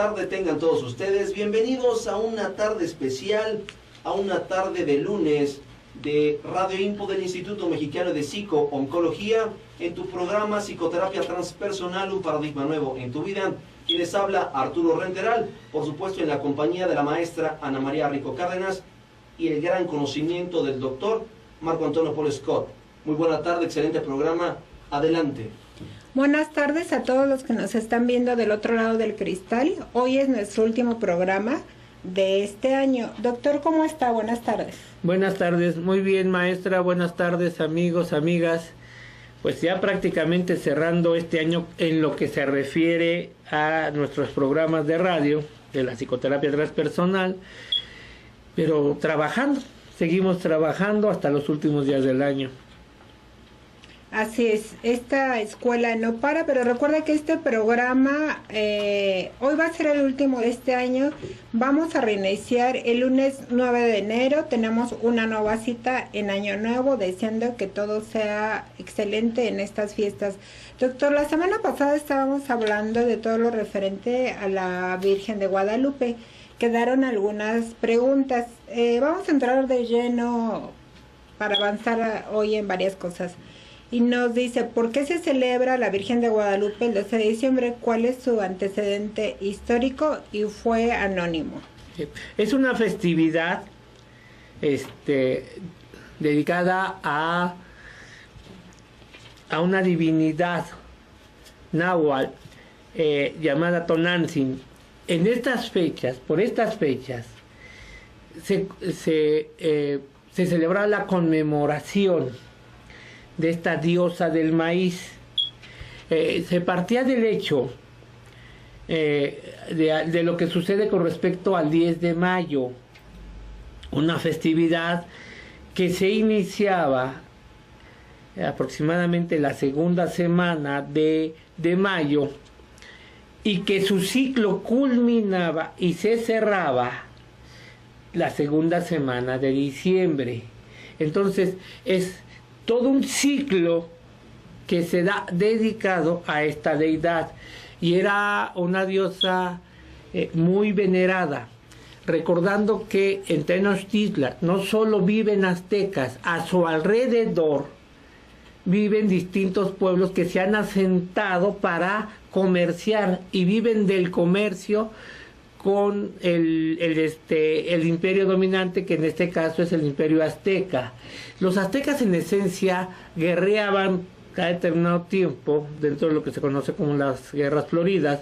tarde tengan todos ustedes. Bienvenidos a una tarde especial, a una tarde de lunes de Radio Info del Instituto Mexicano de Psico-Oncología, en tu programa Psicoterapia Transpersonal, un paradigma nuevo en tu vida. Y les habla Arturo Renteral, por supuesto en la compañía de la maestra Ana María Rico Cárdenas y el gran conocimiento del doctor Marco Antonio Paul Scott. Muy buena tarde, excelente programa, adelante. Buenas tardes a todos los que nos están viendo del otro lado del cristal. Hoy es nuestro último programa de este año. Doctor, ¿cómo está? Buenas tardes. Buenas tardes, muy bien maestra, buenas tardes amigos, amigas. Pues ya prácticamente cerrando este año en lo que se refiere a nuestros programas de radio, de la psicoterapia transpersonal, pero trabajando, seguimos trabajando hasta los últimos días del año. Así es, esta escuela no para, pero recuerda que este programa hoy va a ser el último de este año. Vamos a reiniciar el lunes 9 de enero, tenemos una nueva cita en Año Nuevo, deseando que todo sea excelente en estas fiestas. Doctor, la semana pasada estábamos hablando de todo lo referente a la Virgen de Guadalupe. Quedaron algunas preguntas, vamos a entrar de lleno para avanzar hoy en varias cosas. Y nos dice, ¿por qué se celebra la Virgen de Guadalupe el 12 de diciembre? ¿Cuál es su antecedente histórico? Y fue anónimo. Es una festividad dedicada a una divinidad náhuatl llamada Tonantzin. En estas fechas, por estas fechas, se celebra la conmemoración de esta diosa del maíz. Se partía del hecho de lo que sucede con respecto al 10 de mayo, una festividad que se iniciaba aproximadamente la segunda semana de mayo y que su ciclo culminaba y se cerraba la segunda semana de diciembre. Entonces es todo un ciclo que se da dedicado a esta deidad, y era una diosa muy venerada, recordando que en Tenochtitlan no solo viven aztecas, a su alrededor viven distintos pueblos que se han asentado para comerciar y viven del comercio con el imperio dominante, que en este caso es el imperio azteca. Los aztecas en esencia guerreaban cada determinado tiempo dentro de lo que se conoce como las guerras floridas,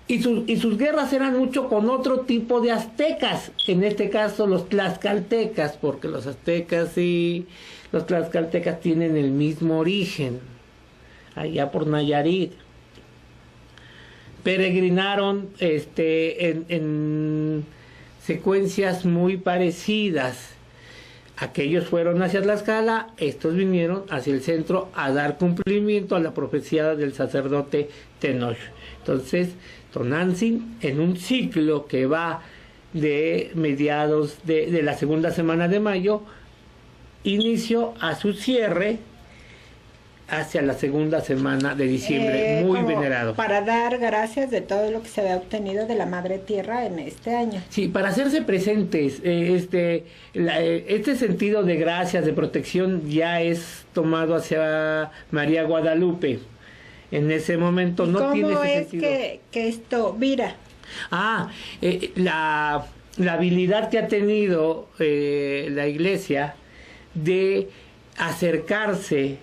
y sus guerras eran mucho con otro tipo de aztecas, en este caso los tlaxcaltecas, porque los aztecas y los tlaxcaltecas tienen el mismo origen, allá por Nayarit. Peregrinaron en secuencias muy parecidas. Aquellos fueron hacia Tlaxcala, estos vinieron hacia el centro a dar cumplimiento a la profecía del sacerdote Tenoch. Entonces, Tonantzin, en un ciclo que va de mediados de la segunda semana de mayo, inicio a su cierre hacia la segunda semana de diciembre, muy venerado. Para dar gracias de todo lo que se había obtenido de la Madre Tierra en este año. Sí, para hacerse presentes, este sentido de gracias, de protección, ya es tomado hacia María Guadalupe. En ese momento no tiene ese sentido. ¿Cómo es que esto vira? La habilidad que ha tenido la Iglesia de acercarse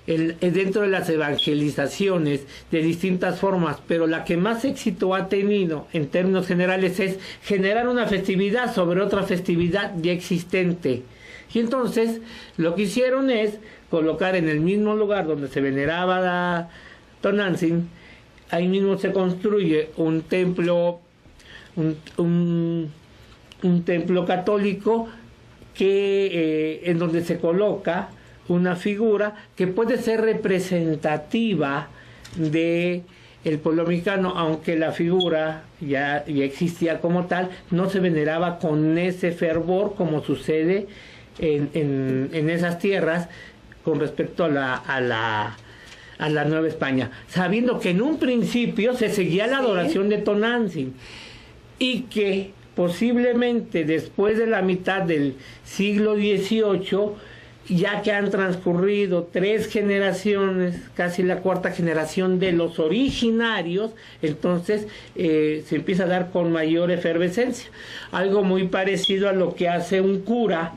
dentro de las evangelizaciones de distintas formas, pero la que más éxito ha tenido en términos generales es generar una festividad sobre otra festividad ya existente. Y entonces lo que hicieron es colocar en el mismo lugar donde se veneraba la Tonantzin, ahí mismo se construye un templo, un templo católico en donde se coloca una figura que puede ser representativa de el pueblo mexicano, aunque la figura ya existía como tal, no se veneraba con ese fervor como sucede en esas tierras con respecto a a la Nueva España, sabiendo que en un principio se seguía la adoración de Tonantzin y que posiblemente después de la mitad del siglo XVIII, ya que han transcurrido 3 generaciones, casi la 4ª generación de los originarios, entonces se empieza a dar con mayor efervescencia. Algo muy parecido a lo que hace un cura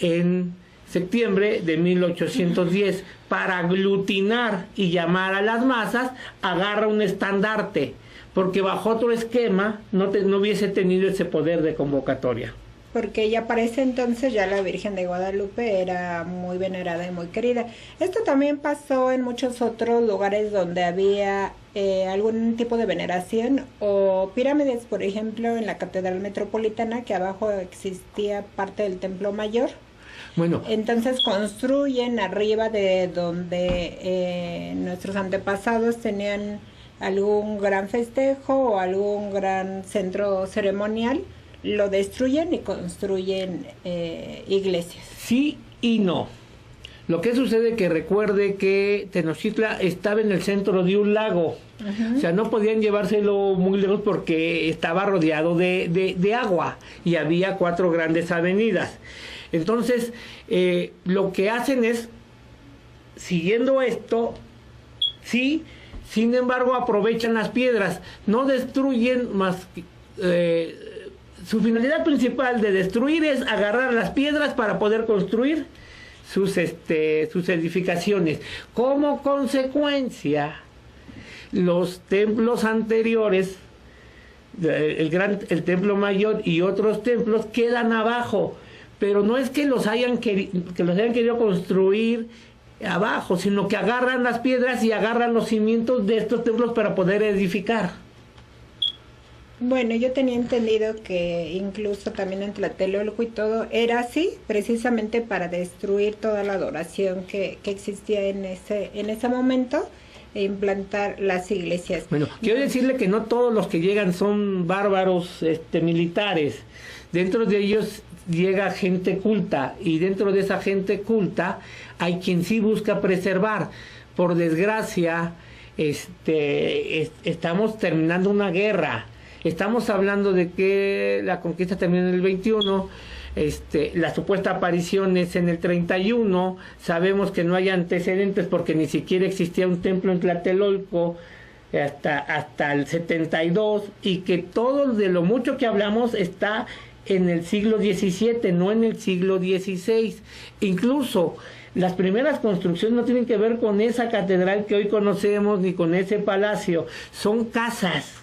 en septiembre de 1810, para aglutinar y llamar a las masas, agarra un estandarte, porque bajo otro esquema no hubiese tenido ese poder de convocatoria. Porque ya para ese entonces ya la Virgen de Guadalupe era muy venerada y muy querida. Esto también pasó en muchos otros lugares donde había algún tipo de veneración o pirámides, por ejemplo en la Catedral Metropolitana, que abajo existía parte del Templo Mayor. Bueno, entonces construyen arriba de donde nuestros antepasados tenían algún gran festejo o algún gran centro ceremonial, lo destruyen y construyen iglesias. Sí y no. Lo que sucede que recuerde que Tenochtitlan estaba en el centro de un lago. O sea, no podían llevárselo muy lejos porque estaba rodeado de agua y había 4 grandes avenidas. Entonces, lo que hacen es, siguiendo esto, sí, sin embargo aprovechan las piedras, no destruyen más. Su finalidad principal de destruir es agarrar las piedras para poder construir sus edificaciones. Como consecuencia, los templos anteriores, el Templo Mayor y otros templos quedan abajo, pero no es que los hayan querido construir abajo, sino que agarran las piedras y agarran los cimientos de estos templos para poder edificar. Bueno, yo tenía entendido que incluso también en Tlatelolco y todo era así, precisamente para destruir toda la adoración que existía en ese momento e implantar las iglesias. Bueno, quiero decirle que no todos los que llegan son bárbaros militares. Dentro de ellos llega gente culta, y dentro de esa gente culta hay quien sí busca preservar. Por desgracia, estamos terminando una guerra. Estamos hablando de que la conquista terminó en el 21, la supuesta aparición es en el 31, sabemos que no hay antecedentes porque ni siquiera existía un templo en Tlatelolco hasta el 72, y que todo de lo mucho que hablamos está en el siglo XVII, no en el siglo XVI. Incluso las primeras construcciones no tienen que ver con esa catedral que hoy conocemos ni con ese palacio, son casas.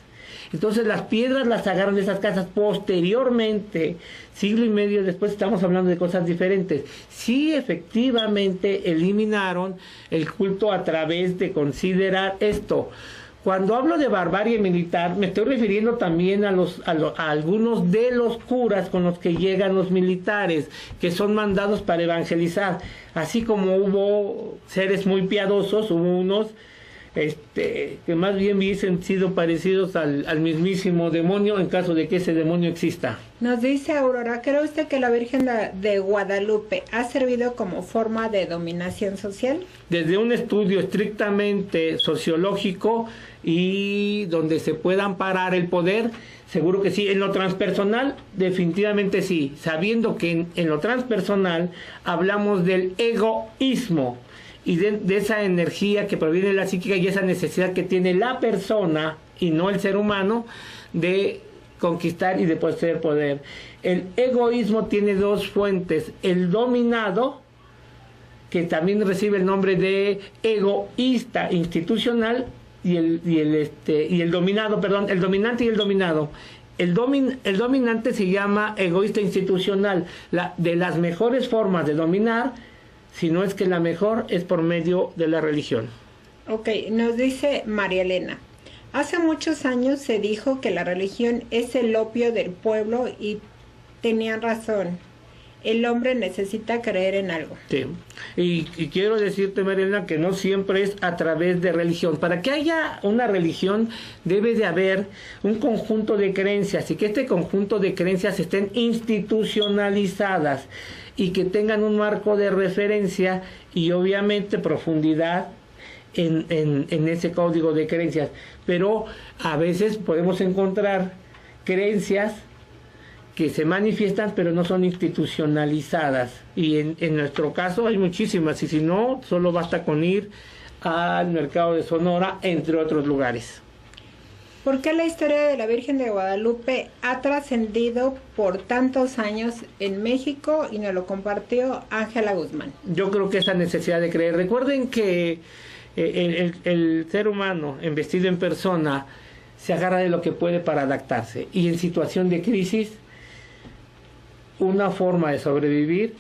Entonces las piedras las agarran de esas casas. Posteriormente, siglo y medio después, estamos hablando de cosas diferentes. Sí, efectivamente eliminaron el culto a través de considerar esto. Cuando hablo de barbarie militar, me estoy refiriendo también a algunos de los curas con los que llegan los militares, que son mandados para evangelizar. Así como hubo seres muy piadosos, hubo unos que más bien hubiesen sido parecidos al mismísimo demonio, en caso de que ese demonio exista. Nos dice Aurora, ¿cree usted que la Virgen de Guadalupe ha servido como forma de dominación social? Desde un estudio estrictamente sociológico y donde se pueda amparar el poder, seguro que sí. En lo transpersonal, definitivamente sí, sabiendo que en lo transpersonal hablamos del egoísmo y de esa energía que proviene de la psíquica y esa necesidad que tiene la persona y no el ser humano de conquistar y de poseer poder. El egoísmo tiene 2 fuentes: el dominado, que también recibe el nombre de egoísta institucional, y el dominado, perdón, el dominante y el dominado. El dominante se llama egoísta institucional. De las mejores formas de dominar, si no es que la mejor, es por medio de la religión. Ok, nos dice María Elena, hace muchos años se dijo que la religión es el opio del pueblo y tenían razón. El hombre necesita creer en algo. Sí, y quiero decirte, María Elena, que no siempre es a través de religión. Para que haya una religión debe de haber un conjunto de creencias, y que este conjunto de creencias estén institucionalizadas y que tengan un marco de referencia y obviamente profundidad en ese código de creencias, pero a veces podemos encontrar creencias que se manifiestan pero no son institucionalizadas, y en nuestro caso hay muchísimas, y si no, solo basta con ir al mercado de Sonora, entre otros lugares. ¿Por qué la historia de la Virgen de Guadalupe ha trascendido por tantos años en México? Y nos lo compartió Ángela Guzmán. Yo creo que esa necesidad de creer. Recuerden que el ser humano, investido en persona, se agarra de lo que puede para adaptarse. Y en situación de crisis, una forma de sobrevivir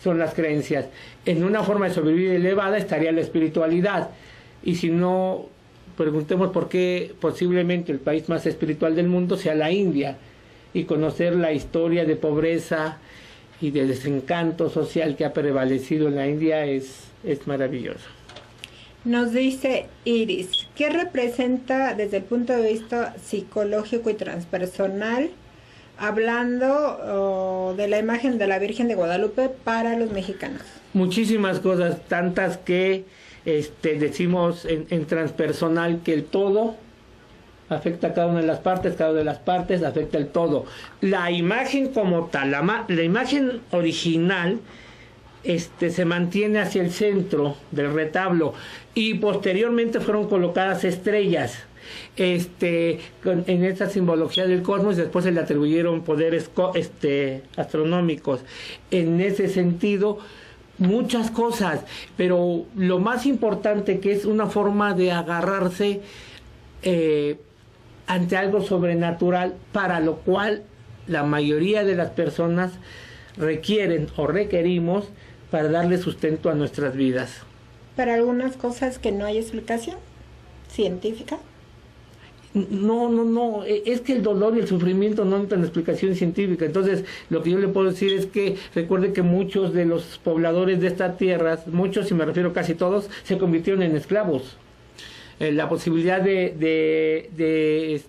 son las creencias. En una forma de sobrevivir elevada estaría la espiritualidad. Y si no, preguntemos por qué posiblemente el país más espiritual del mundo sea la India, y conocer la historia de pobreza y de desencanto social que ha prevalecido en la India es maravilloso. Nos dice Iris, ¿qué representa desde el punto de vista psicológico y transpersonal, hablando de la imagen de la Virgen de Guadalupe para los mexicanos? Muchísimas cosas, tantas que decimos en transpersonal que el todo afecta a cada una de las partes afecta el todo. La imagen como tal, la imagen original se mantiene hacia el centro del retablo, y posteriormente fueron colocadas estrellas en esa simbología del cosmos, y después se le atribuyeron poderes astronómicos. En ese sentido, muchas cosas, pero lo más importante, que es una forma de agarrarse ante algo sobrenatural, para lo cual la mayoría de las personas requieren o requerimos para darle sustento a nuestras vidas. Para algunas cosas que no hay explicación científica. No, es que el dolor y el sufrimiento no necesitan explicación científica. Entonces, lo que yo le puedo decir es que recuerde que muchos de los pobladores de estas tierras, muchos, y me refiero casi todos, se convirtieron en esclavos. La posibilidad de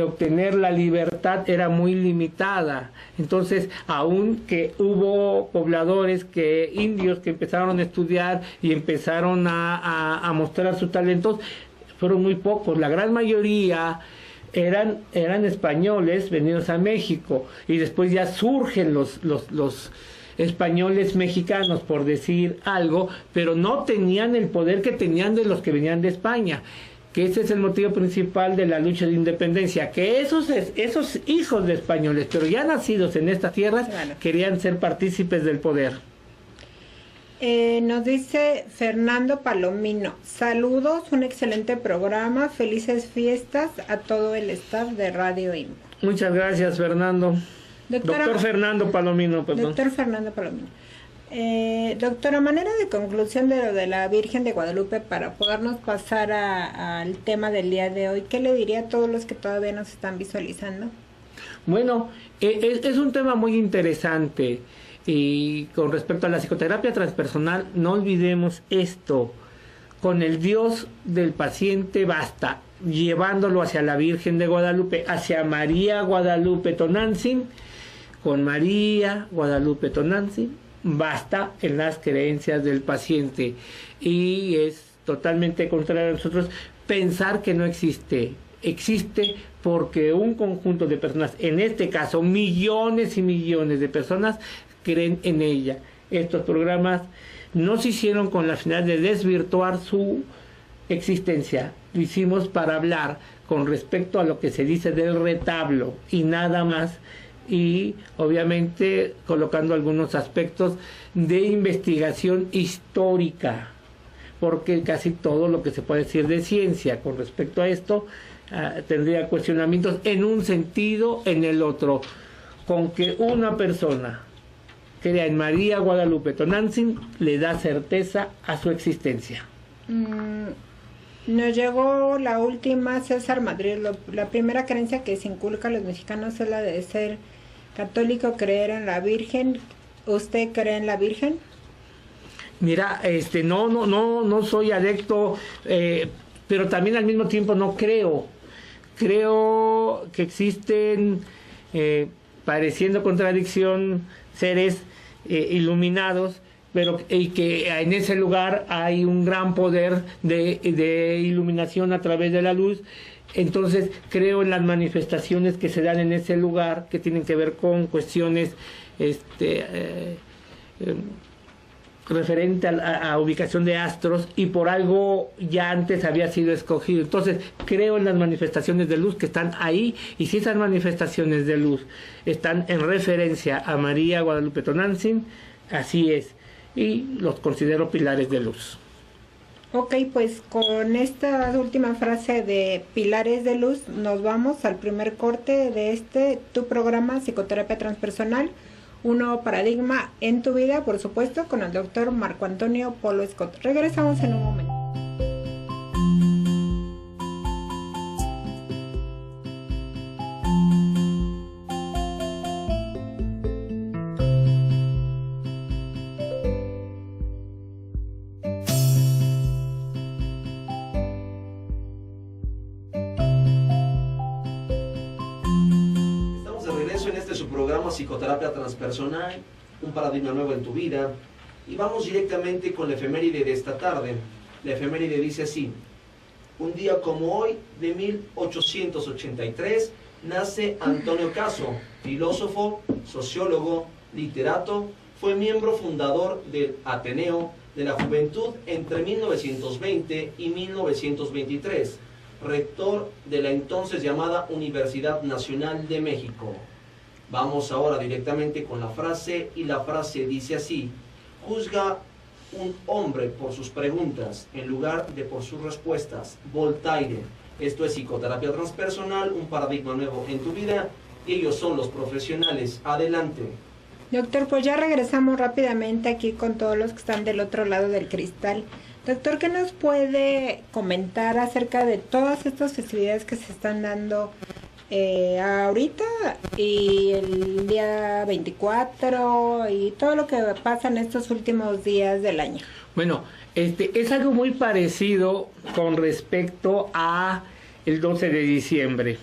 obtener la libertad era muy limitada. Entonces, aun que hubo pobladores indios que empezaron a estudiar y empezaron a mostrar sus talentos, fueron muy pocos. La gran mayoría eran españoles venidos a México, y después ya surgen los españoles mexicanos, por decir algo, pero no tenían el poder que tenían de los que venían de España, que ese es el motivo principal de la lucha de independencia, que esos hijos de españoles, pero ya nacidos en estas tierras, claro, querían ser partícipes del poder. Nos dice Fernando Palomino, saludos, un excelente programa, felices fiestas a todo el staff de Radio IMPO. Muchas gracias, Fernando. Doctor Fernando Palomino, perdón. Doctor Fernando Palomino. Doctora, manera de conclusión de lo de la Virgen de Guadalupe, para podernos pasar al tema del día de hoy, ¿qué le diría a todos los que todavía nos están visualizando? Bueno, es un tema muy interesante, y con respecto a la psicoterapia transpersonal, no olvidemos esto: con el Dios del paciente basta, llevándolo hacia la Virgen de Guadalupe, hacia María Guadalupe Tonantzin. Con María Guadalupe Tonantzin basta en las creencias del paciente, y es totalmente contrario a nosotros pensar que no existe. Existe porque un conjunto de personas, en este caso millones y millones de personas, creen en ella. Estos programas no se hicieron con la finalidad de desvirtuar su existencia, lo hicimos para hablar con respecto a lo que se dice del retablo y nada más, y obviamente colocando algunos aspectos de investigación histórica, porque casi todo lo que se puede decir de ciencia con respecto a esto tendría cuestionamientos en un sentido, en el otro. Con que una persona crea en María Guadalupe Tonantzin, le da certeza a su existencia. Nos llegó la última, César Madrid. La primera creencia que se inculca a los mexicanos es la de ser católico, creer en la Virgen. ¿Usted cree en la Virgen? Mira, no soy adepto, pero también al mismo tiempo no creo. Creo que existen, pareciendo contradicción, seres iluminados y que en ese lugar hay un gran poder de iluminación a través de la luz. Entonces creo en las manifestaciones que se dan en ese lugar, que tienen que ver con cuestiones referente a ubicación de astros, y por algo ya antes había sido escogido. Entonces creo en las manifestaciones de luz que están ahí, y si esas manifestaciones de luz están en referencia a María Guadalupe Tonantzin, así es, y los considero pilares de luz. Ok, pues con esta última frase de pilares de luz nos vamos al primer corte de tu programa Psicoterapia Transpersonal, un nuevo paradigma en tu vida, por supuesto, con el doctor Marco Antonio Polo Scott. Regresamos en un momento. Psicoterapia Transpersonal, un paradigma nuevo en tu vida, y vamos directamente con la efeméride de esta tarde. La efeméride dice así: un día como hoy de 1883 nace Antonio Caso, filósofo, sociólogo, literato, fue miembro fundador del Ateneo de la Juventud entre 1920 y 1923, rector de la entonces llamada Universidad Nacional de México. Vamos ahora directamente con la frase, y la frase dice así: juzga un hombre por sus preguntas en lugar de por sus respuestas. Voltaire. Esto es Psicoterapia Transpersonal, un paradigma nuevo en tu vida, y ellos son los profesionales. Adelante. Doctor, pues ya regresamos rápidamente aquí con todos los que están del otro lado del cristal. Doctor, ¿qué nos puede comentar acerca de todas estas festividades que se están dando ahorita y el día 24 y todo lo que pasa en estos últimos días del año? Bueno, es algo muy parecido con respecto a el 12 de diciembre.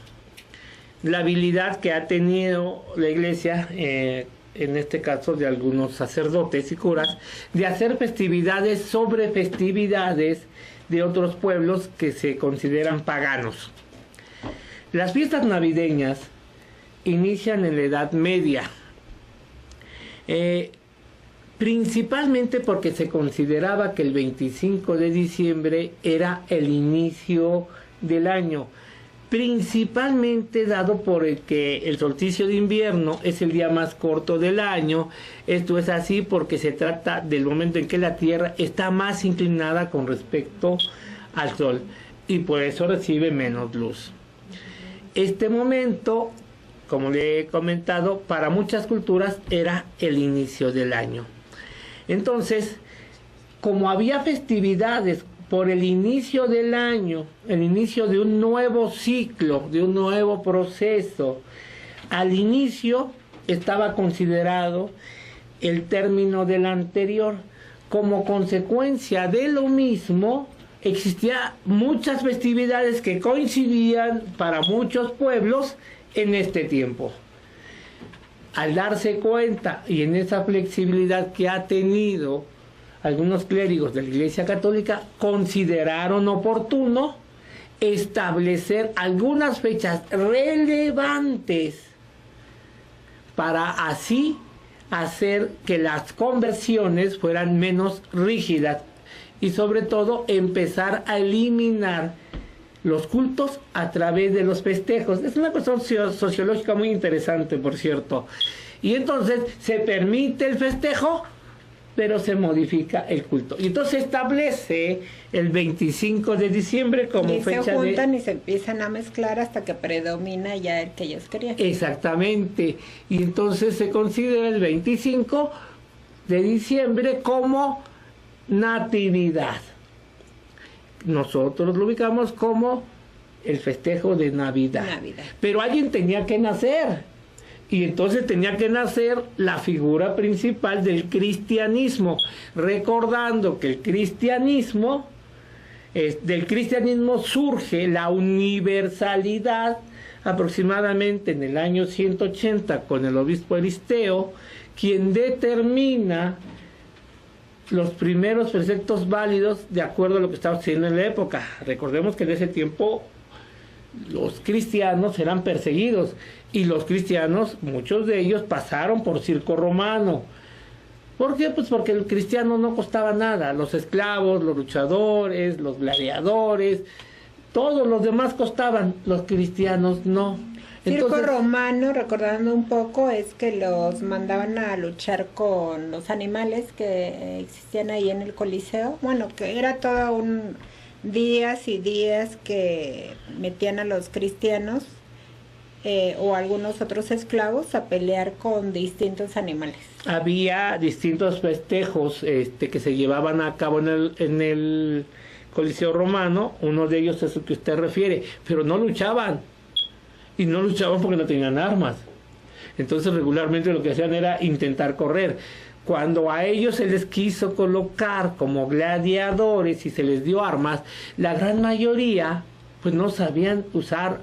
La habilidad que ha tenido la Iglesia, en este caso de algunos sacerdotes y curas, de hacer festividades sobre festividades de otros pueblos que se consideran paganos. Las fiestas navideñas inician en la Edad Media, principalmente porque se consideraba que el 25 de diciembre era el inicio del año, principalmente dado por el que el solsticio de invierno es el día más corto del año. Esto es así porque se trata del momento en que la Tierra está más inclinada con respecto al Sol, y por eso recibe menos luz. Este momento, como le he comentado, para muchas culturas era el inicio del año. Entonces, como había festividades por el inicio del año, el inicio de un nuevo ciclo, de un nuevo proceso, al inicio estaba considerado el término del anterior. Como consecuencia de lo mismo, existían muchas festividades que coincidían para muchos pueblos en este tiempo. Al darse cuenta, y en esa flexibilidad que ha tenido algunos clérigos de la Iglesia Católica, consideraron oportuno establecer algunas fechas relevantes para así hacer que las conversiones fueran menos rígidas, y sobre todo empezar a eliminar los cultos a través de los festejos. Es una cuestión sociológica muy interesante, por cierto. Y entonces se permite el festejo, pero se modifica el culto. Y entonces se establece el 25 de diciembre como fecha de... Y se juntan y se empiezan a mezclar hasta que predomina ya el que ellos querían. Exactamente. Y entonces se considera el 25 de diciembre como Natividad. Nosotros lo ubicamos como el festejo de Navidad. Pero alguien tenía que nacer, y entonces tenía que nacer la figura principal del cristianismo, recordando que el cristianismo, del cristianismo surge la universalidad aproximadamente en el año 180 con el obispo Aristeo, quien determina los primeros preceptos válidos de acuerdo a lo que estaba sucediendo en la época. Recordemos que en ese tiempo los cristianos eran perseguidos y los cristianos, muchos de ellos pasaron por circo romano. ¿Por qué? Pues porque el cristiano no costaba nada. Los esclavos, los luchadores, los gladiadores, todos los demás costaban, los cristianos no. Circo romano, recordando un poco, es que los mandaban a luchar con los animales que existían ahí en el Coliseo. Bueno, que era todo un días y días que metían a los cristianos o algunos otros esclavos a pelear con distintos animales. Había distintos festejos que se llevaban a cabo en el Coliseo romano. Uno de ellos es el que usted refiere, pero no luchaban. Y no luchaban porque no tenían armas. Entonces regularmente lo que hacían era intentar correr. Cuando a ellos se les quiso colocar como gladiadores y se les dio armas, la gran mayoría pues no sabían usar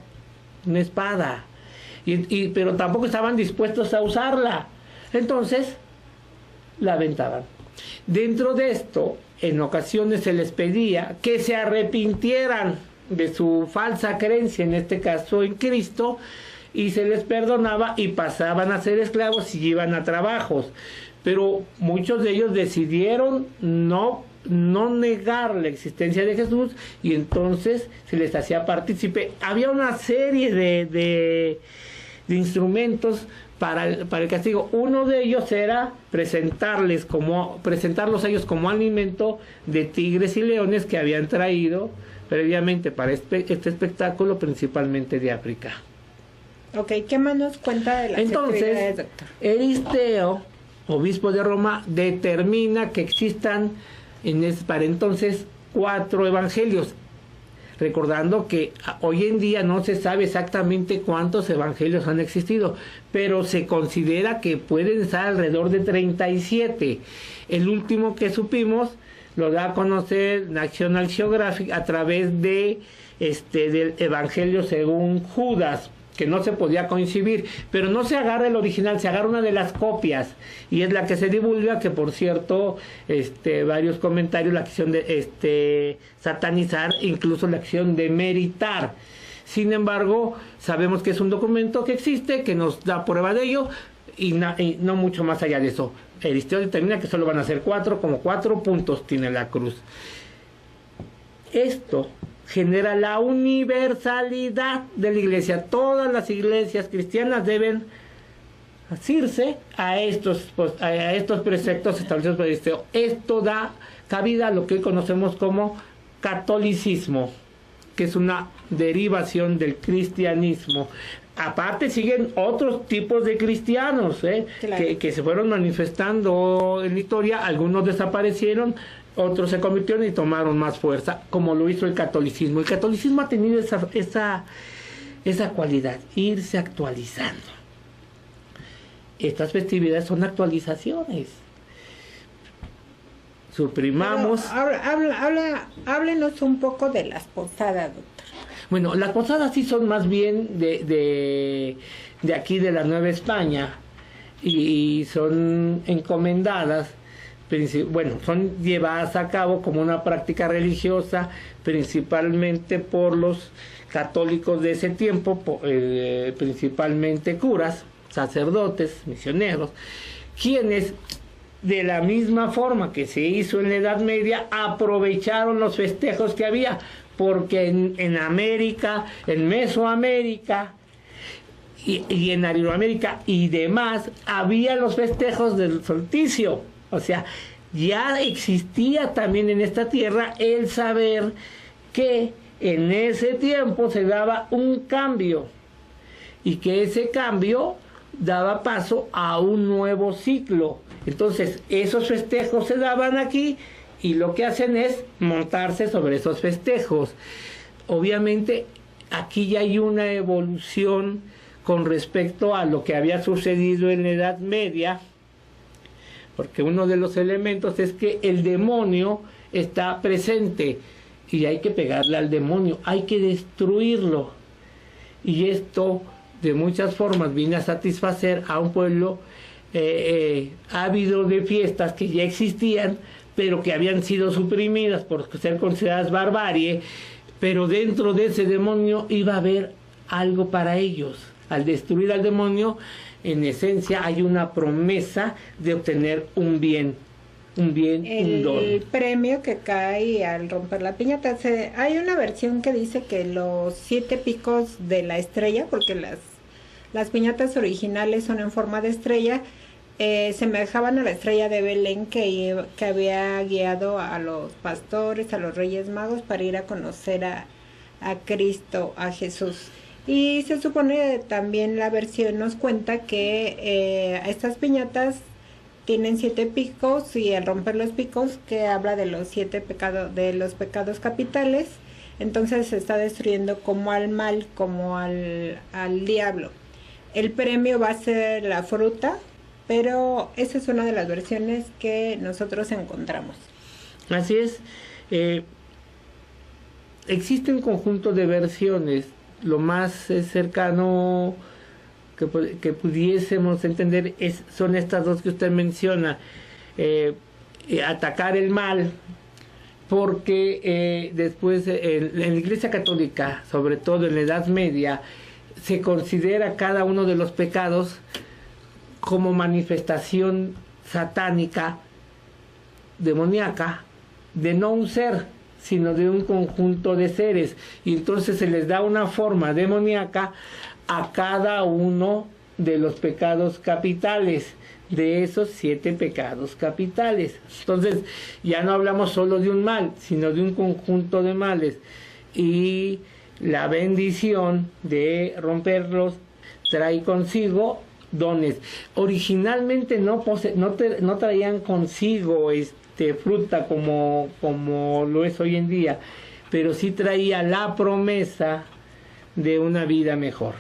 una espada. Pero tampoco estaban dispuestos a usarla. Entonces la aventaban. Dentro de esto, en ocasiones se les pedía que se arrepintieran de su falsa creencia, en este caso en Cristo, y se les perdonaba y pasaban a ser esclavos y iban a trabajos. Pero muchos de ellos decidieron no negar la existencia de Jesús y entonces se les hacía partícipe. Había una serie de instrumentos para el castigo. Uno de ellos era presentarlos a ellos como alimento de tigres y leones que habían traído previamente para este espectáculo, principalmente de África. Ok, ¿qué más nos cuenta de las actividades, doctor? Eristeo, obispo de Roma, determina que existan para entonces 4 evangelios, recordando que hoy en día no se sabe exactamente cuántos evangelios han existido, pero se considera que pueden estar alrededor de 37. El último que supimos lo da a conocer National Geographic a través del Evangelio según Judas, que no se podía coincidir, pero no se agarra el original, se agarra una de las copias, y es la que se divulga, que por cierto, varios comentarios la acción de satanizar, incluso la acción de meritar. Sin embargo, sabemos que es un documento que existe, que nos da prueba de ello, y no mucho más allá de eso. Eristeo determina que solo van a ser 4, como 4 puntos tiene la cruz. Esto genera la universalidad de la iglesia. Todas las iglesias cristianas deben asirse a estos preceptos establecidos por Eristeo. Esto da cabida a lo que hoy conocemos como catolicismo, que es una derivación del cristianismo. Aparte siguen otros tipos de cristianos claro, que se fueron manifestando en la historia. Algunos desaparecieron, otros se convirtieron y tomaron más fuerza, como lo hizo el catolicismo. El catolicismo ha tenido esa cualidad, irse actualizando. Estas festividades son actualizaciones. Suprimamos. Háblenos un poco de las posadas, doctor. Bueno, las posadas sí son más bien de aquí de la Nueva España y son encomendadas, son llevadas a cabo como una práctica religiosa, principalmente por los católicos de ese tiempo, principalmente curas, sacerdotes, misioneros, quienes de la misma forma que se hizo en la Edad Media aprovecharon los festejos que había, porque en América, en Mesoamérica y en Latinoamérica y demás, había los festejos del solsticio. O sea, ya existía también en esta tierra el saber que en ese tiempo se daba un cambio y que ese cambio daba paso a un nuevo ciclo. Entonces, esos festejos se daban aquí y lo que hacen es montarse sobre esos festejos. Obviamente, aquí ya hay una evolución con respecto a lo que había sucedido en la Edad Media, porque uno de los elementos es que el demonio está presente y hay que pegarle al demonio, hay que destruirlo. Y esto de muchas formas viene a satisfacer a un pueblo ávido de fiestas que ya existían, pero que habían sido suprimidas por ser consideradas barbarie, pero dentro de ese demonio iba a haber algo para ellos. Al destruir al demonio, en esencia hay una promesa de obtener un bien, un don. El premio que cae al romper la piñata. Hay una versión que dice que los 7 picos de la estrella, porque las piñatas originales son en forma de estrella, semejaban a la estrella de Belén que había guiado a los pastores, a los reyes magos para ir a conocer a Cristo, a Jesús. Y se supone también la versión nos cuenta que estas piñatas tienen 7 picos, y al romper los picos, que habla de los 7 pecados, de los pecados capitales, entonces se está destruyendo como al mal, como al diablo. El premio va a ser la fruta, pero esa es una de las versiones que nosotros encontramos. Así es. Existe un conjunto de versiones. Lo más cercano que pudiésemos entender son estas dos que usted menciona. Atacar el mal, porque después en la Iglesia Católica, sobre todo en la Edad Media, se considera cada uno de los pecados como manifestación satánica, demoníaca, de no un ser, sino de un conjunto de seres, y entonces se les da una forma demoníaca a cada uno de los pecados capitales, de esos 7 pecados capitales. Entonces ya no hablamos solo de un mal, sino de un conjunto de males, y la bendición de romperlos trae consigo dones. Originalmente no traían consigo fruta como lo es hoy en día, pero sí traía la promesa de una vida mejor.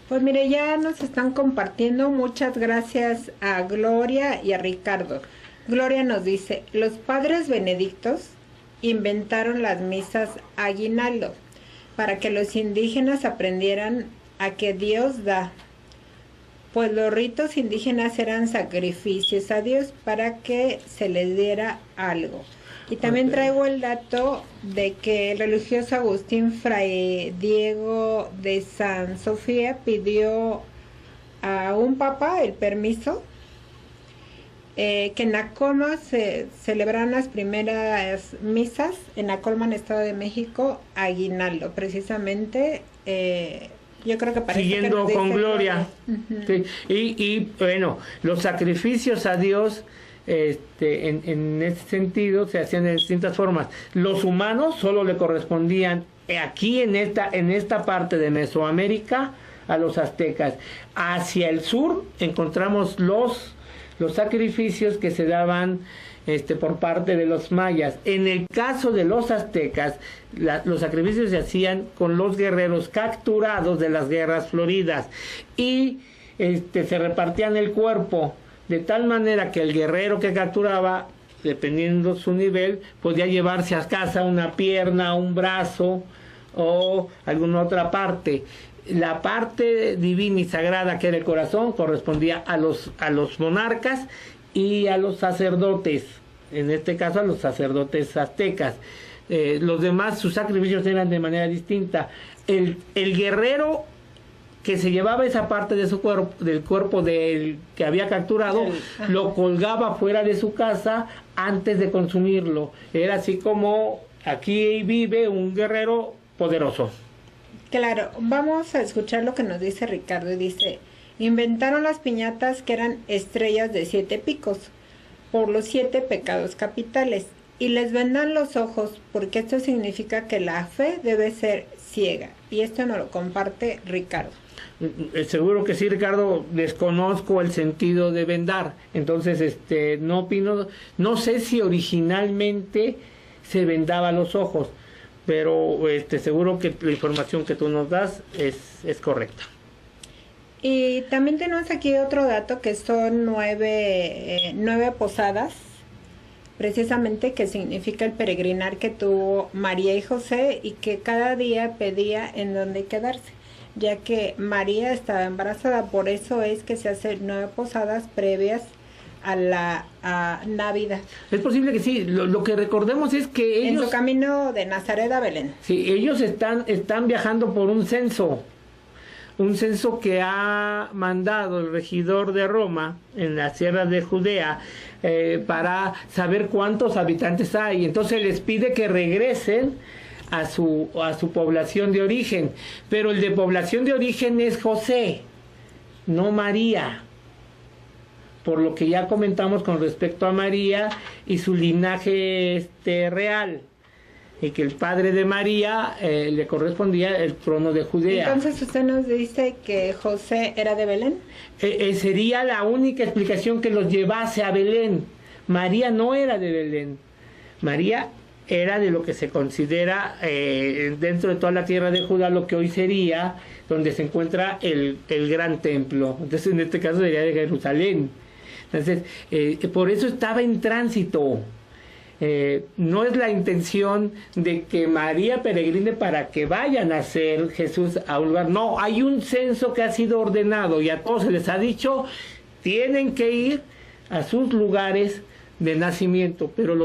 Pues mire, ya nos están compartiendo. Muchas gracias a Gloria y a Ricardo. Gloria nos dice: los padres benedictos inventaron las misas aguinaldo para que los indígenas aprendieran a que Dios da, pues los ritos indígenas eran sacrificios a Dios para que se les diera algo. Y también traigo el dato de que el religioso Agustín Fray Diego de San Sofía pidió a un papa el permiso que en Acolma se celebraron las primeras misas en Acolma, en Estado de México, aguinaldo, precisamente. Yo creo que parece siguiendo que con Gloria. Sí. Y bueno, los sacrificios a Dios en ese sentido se hacían de distintas formas. Los humanos solo le correspondían aquí en esta parte de Mesoamérica a los aztecas. Hacia el sur encontramos los sacrificios que se daban por parte de los mayas. En el caso de los aztecas, los sacrificios se hacían con los guerreros capturados de las guerras floridas, y se repartían el cuerpo de tal manera que el guerrero que capturaba, dependiendo su nivel, podía llevarse a casa una pierna, un brazo o alguna otra parte. La parte divina y sagrada, que era el corazón, correspondía a los monarcas y a los sacerdotes, en este caso a los sacerdotes aztecas. Los demás, sus sacrificios eran de manera distinta. El guerrero que se llevaba esa parte de su cuerpo, del cuerpo del que había capturado, lo colgaba fuera de su casa antes de consumirlo. Era así como aquí vive un guerrero poderoso. Claro, vamos a escuchar lo que nos dice Ricardo. Y dice: inventaron las piñatas que eran estrellas de 7 picos por los 7 pecados capitales, y les vendan los ojos, porque esto significa que la fe debe ser ciega. Y esto nos lo comparte Ricardo. Seguro que sí, Ricardo. Desconozco el sentido de vendar, entonces no opino. No sé si originalmente se vendaba los ojos, pero seguro que la información que tú nos das es correcta. Y también tenemos aquí otro dato, que son 9 posadas, precisamente, que significa el peregrinar que tuvo María y José, y que cada día pedía en dónde quedarse. ya que María estaba embarazada. Por eso es que se hacen 9 posadas previas a Navidad. Es posible que sí. Lo que recordemos es que ellos... En su camino de Nazaret a Belén. Sí, ellos están viajando por un censo que ha mandado el regidor de Roma en la Sierra de Judea para saber cuántos habitantes hay. Entonces les pide que regresen a su población de origen, pero el de población de origen es José, no María, por lo que ya comentamos con respecto a María y su linaje real, y que el padre de María le correspondía el trono de Judea. Entonces usted nos dice que José era de Belén. Sería la única explicación que los llevase a Belén. María no era de Belén. María era de lo que se considera dentro de toda la tierra de Judá, lo que hoy sería donde se encuentra el gran templo. Entonces en este caso sería de Jerusalén. Entonces por eso estaba en tránsito. No es la intención de que María peregrine para que vaya a nacer Jesús a un lugar. No, hay un censo que ha sido ordenado y a todos se les ha dicho tienen que ir a sus lugares de nacimiento, pero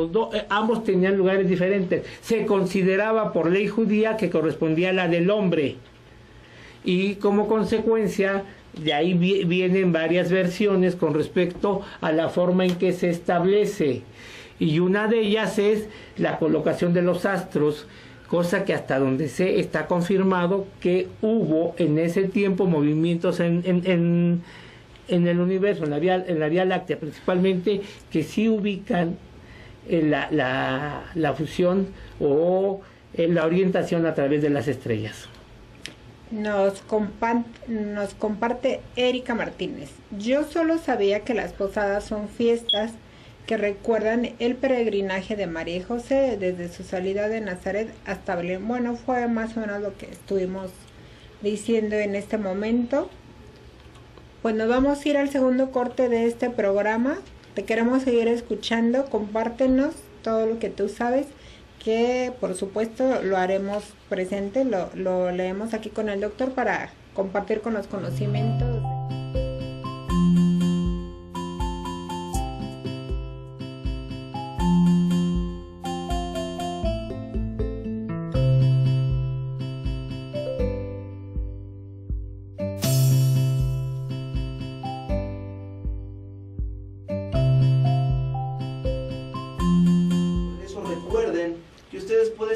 ambos tenían lugares diferentes. Se consideraba por ley judía que correspondía a la del hombre, y como consecuencia de ahí vienen varias versiones con respecto a la forma en que se establece, y una de ellas es la colocación de los astros, cosa que hasta donde se está confirmado que hubo en ese tiempo movimientos en el universo, en la Vía Láctea principalmente, que sí ubican la fusión o la orientación a través de las estrellas. Nos comparte Erika Martínez. Yo solo sabía que las posadas son fiestas que recuerdan el peregrinaje de María y José desde su salida de Nazaret hasta Belén. Bueno, fue más o menos lo que estuvimos diciendo en este momento. Pues nos vamos a ir al segundo corte de este programa. Te queremos seguir escuchando. Compártenos todo lo que tú sabes, que por supuesto lo haremos presente, lo leemos aquí con el doctor para compartir con los conocimientos.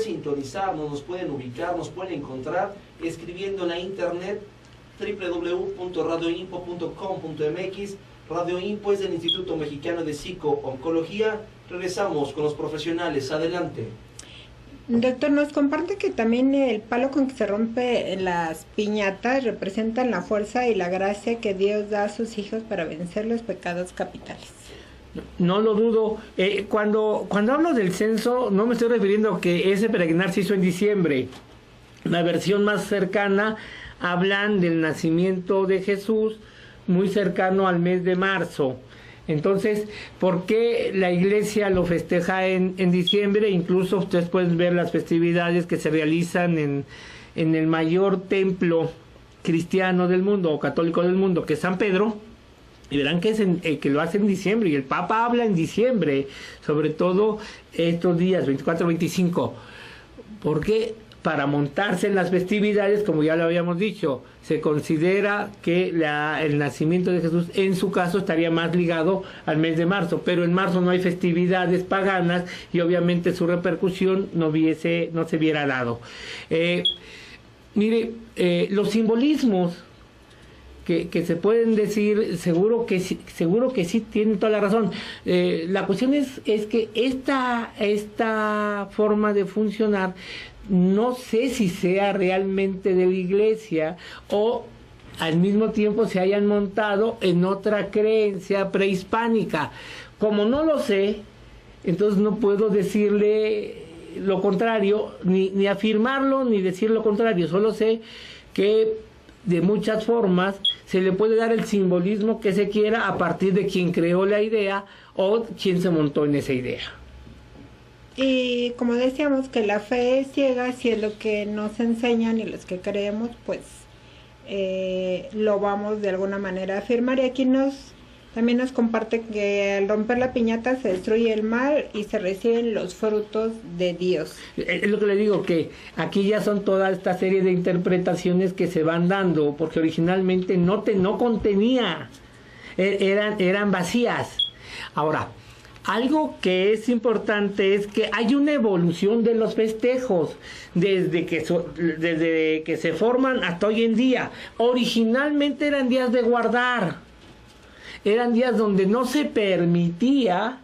Sintonizarnos, nos pueden ubicar, nos pueden encontrar escribiendo en la internet www.radioinpo.com.mx. Radio Info es del Instituto Mexicano de Psico-Oncología. Regresamos con los profesionales. Adelante. Doctor, nos comparte que también el palo con que se rompe las piñatas representan la fuerza y la gracia que Dios da a sus hijos para vencer los pecados capitales. No lo dudo. Cuando hablo del censo, no me estoy refiriendo a que ese peregrinar se hizo en diciembre. La versión más cercana hablan del nacimiento de Jesús muy cercano al mes de marzo. Entonces, ¿por qué la iglesia lo festeja en diciembre? Incluso ustedes pueden ver las festividades que se realizan en el mayor templo cristiano del mundo o católico del mundo, que es San Pedro. Y verán que que lo hace en diciembre, y el Papa habla en diciembre, sobre todo estos días, 24, 25, porque para montarse en las festividades, como ya lo habíamos dicho, se considera que el nacimiento de Jesús, en su caso, estaría más ligado al mes de marzo, pero en marzo no hay festividades paganas, y obviamente su repercusión no se viera dado. Mire, los simbolismos que se pueden decir, seguro que sí tienen toda la razón. La cuestión es que esta forma de funcionar, no sé si sea realmente de la iglesia o al mismo tiempo se hayan montado en otra creencia prehispánica. Como no lo sé, entonces no puedo decirle lo contrario, ni afirmarlo, ni decir lo contrario. Solo sé que de muchas formas se le puede dar el simbolismo que se quiera a partir de quien creó la idea o quien se montó en esa idea. Y como decíamos que la fe es ciega, si es lo que nos enseñan y los que creemos, pues lo vamos de alguna manera a afirmar. Y aquí también nos comparte que al romper la piñata se destruye el mal y se reciben los frutos de Dios. Es lo que le digo, que aquí ya son toda esta serie de interpretaciones que se van dando, porque originalmente no contenía, eran vacías. Ahora, algo que es importante es que hay una evolución de los festejos desde que se forman hasta hoy en día. Originalmente eran días de guardar, eran días donde no se permitía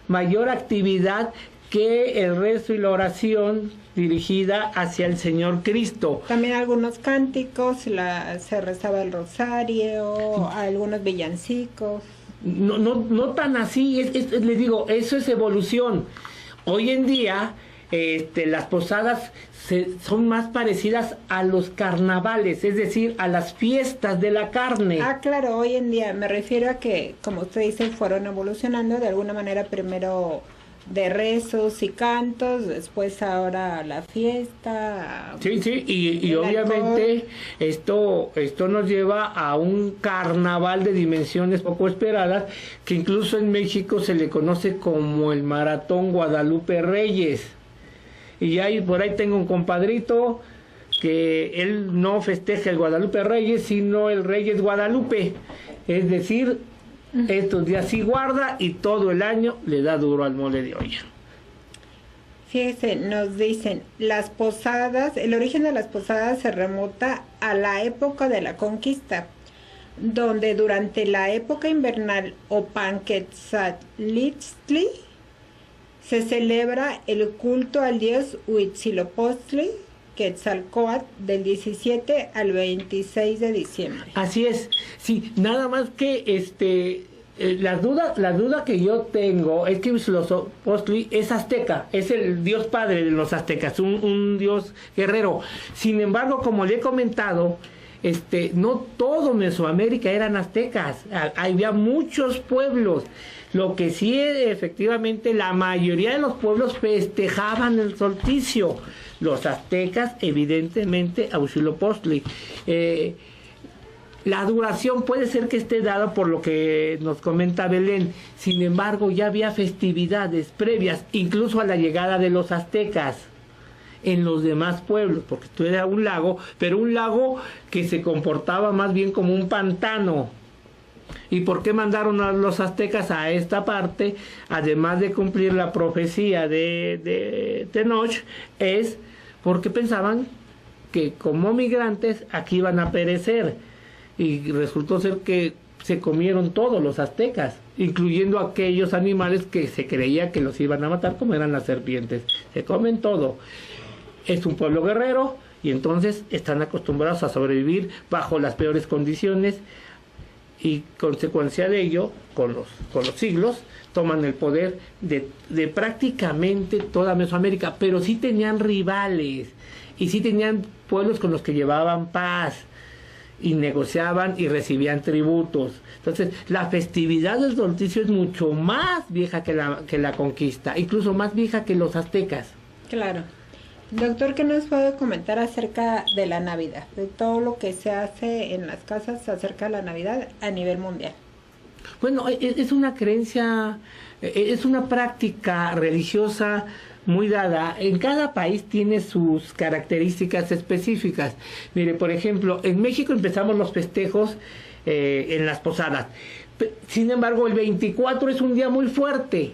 mayor actividad que el rezo y la oración dirigida hacia el Señor Cristo. También algunos cánticos, se rezaba el rosario, algunos villancicos. No tan así, les digo, eso es evolución. Hoy en día las posadas son más parecidas a los carnavales, es decir, a las fiestas de la carne. Ah, claro, hoy en día me refiero a que, como usted dice, fueron evolucionando de alguna manera, primero de rezos y cantos, después ahora la fiesta. Sí, y obviamente esto nos lleva a un carnaval de dimensiones poco esperadas, que incluso en México se le conoce como el Maratón Guadalupe Reyes. Y por ahí tengo un compadrito que él no festeja el Guadalupe Reyes, sino el Reyes Guadalupe, es decir, estos días sí guarda y todo el año le da duro al mole de olla. Fíjese, nos dicen, las posadas, el origen de las posadas se remota a la época de la conquista, donde durante la época invernal o Panquetzalitztli se celebra el culto al dios Huitzilopochtli, Quetzalcóatl, del 17 al 26 de diciembre. Así es, sí, nada más que la duda que yo tengo es que Huitzilopochtli es azteca, es el dios padre de los aztecas, un dios guerrero. Sin embargo, como le he comentado, no todo Mesoamérica eran aztecas, había muchos pueblos. Lo que sí, efectivamente, la mayoría de los pueblos festejaban el solsticio. Los aztecas, evidentemente, a Huitzilopochtli. La duración puede ser que esté dada por lo que nos comenta Belén. Sin embargo, ya había festividades previas, incluso a la llegada de los aztecas en los demás pueblos, porque esto era un lago, pero un lago que se comportaba más bien como un pantano. ¿Y por qué mandaron a los aztecas a esta parte? Además de cumplir la profecía de Tenoch, es porque pensaban que como migrantes aquí iban a perecer. Y resultó ser que se comieron todos los aztecas, incluyendo aquellos animales que se creía que los iban a matar, como eran las serpientes. Se comen todo. Es un pueblo guerrero y entonces están acostumbrados a sobrevivir bajo las peores condiciones. Y consecuencia de ello, con los siglos, toman el poder de prácticamente toda Mesoamérica, pero sí tenían rivales, y sí tenían pueblos con los que llevaban paz, y negociaban y recibían tributos. Entonces, la festividad del solsticio es mucho más vieja que la conquista, incluso más vieja que los aztecas. Claro. Doctor, ¿qué nos puede comentar acerca de la Navidad? De todo lo que se hace en las casas acerca de la Navidad a nivel mundial. Bueno, es una creencia, es una práctica religiosa muy dada. En cada país tiene sus características específicas. Mire, por ejemplo, en México empezamos los festejos en las posadas. Sin embargo, el 24 es un día muy fuerte.